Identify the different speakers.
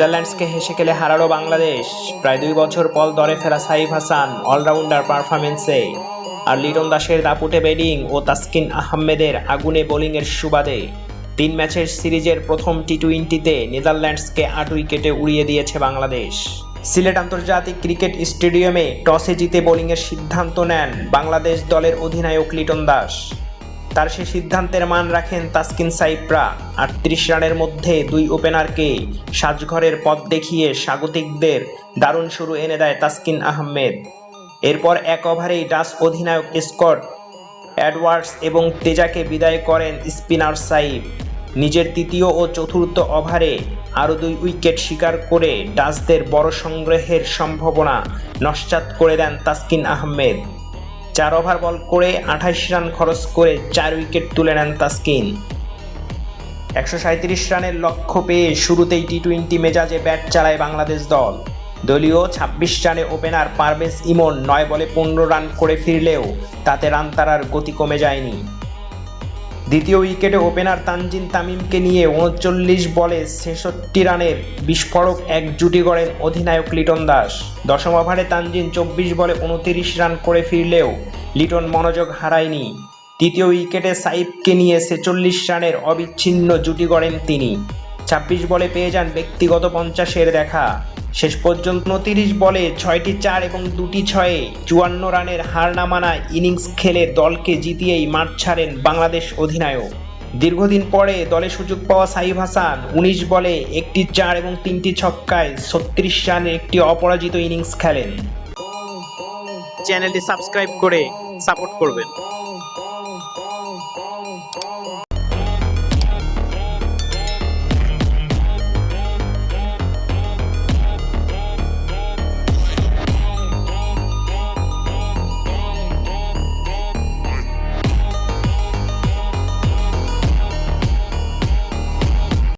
Speaker 1: নেদারল্যান্ডসকে হেসে খেলে হারালো বাংলাদেশ। প্রায় 2 বছর পর দলে ফেরা সাইফ হাসান অলরাউন্ডার পারফরম্যান্সে আর লিটন দাসের দাপুটে ব্যাটিং ও তাসকিন আহমেদের আগুনে বোলিংয়ের সুবাদে 3 ম্যাচের সিরিজের প্রথম টি-20তে নেদারল্যান্ডসকে 8 উইকেটে উড়িয়ে দিয়েছে বাংলাদেশ। সিলেট আন্তর্জাতিক ক্রিকেট স্টেডিয়ামে টসে জিতে বোলিংয়ের সিদ্ধান্ত নেন বাংলাদেশ দলের অধিনায়ক লিটন দাস। তার সে সিদ্ধান্তের মান রাখেন তাসকিন সাইফরা। 38 রানের মধ্যে 2 ওপেনারকে সাজঘরের পথ দেখিয়ে স্বাগতিকদের দারুণ শুরু এনে দেয় তাসকিন আহমেদ। এরপর 1 ওভারেই ডাচ অধিনায়ক স্কট এডওয়ার্ডস এবং তেজাকে বিদায় করেন স্পিনার সাইফ। নিজের তৃতীয় ও চতুর্থ ওভারে আরও 2 উইকেট শিকার করে ডাচদের বড় সংগ্রহের সম্ভাবনা নস্যাৎ করে দেন তাসকিন আহমেদ। 4 ওভার বল করে 28 রান খরচ করে 4 উইকেট তুলে নেন তাসকিন। 137 রানের লক্ষ্য পেয়ে শুরুতেই টি-20 মেজাজে ব্যাট চালায় বাংলাদেশ দল। দলীয় 26 রানে ওপেনার পারভেজ ইমন 9 বলে 15 রান করে ফিরলেও তাতে রান তাড়ার গতি কমে যায়নি। দ্বিতীয় উইকেটে ওপেনার তানজিম তামিমকে নিয়ে 39 বলে 66 রানের বিস্ফোরক এক জুটি গড়েন অধিনায়ক লিটন দাস। 10ম ওভারে তানজিম 24 বলে 29 রান করে ফিরলেও লিটন মনোযোগ হারায়নি। তৃতীয় উইকেটে সাইফকে নিয়ে 46 রানের অবিচ্ছিন্ন জুটি গড়েন তিনি। 26 বলে পেয়ে যান ব্যক্তিগত 50-এর দেখা। শেষ পর্যন্ত 29 বলে 6টি 4 এবং 2টি 6-এ 54 রানের হার না মানা ইনিংস খেলে দলকে জিতিয়েই মাঠ ছাড়েন বাংলাদেশ অধিনায়ক। দীর্ঘদিন পরে দলে সুযোগ পাওয়া সাইফ হাসান 19 বলে 1টি 4 এবং 3টি ছক্কায় 36 রানের একটি অপরাজিত ইনিংস খেলেন। চ্যানেলটি সাবস্ক্রাইব করে সাপোর্ট করবেন।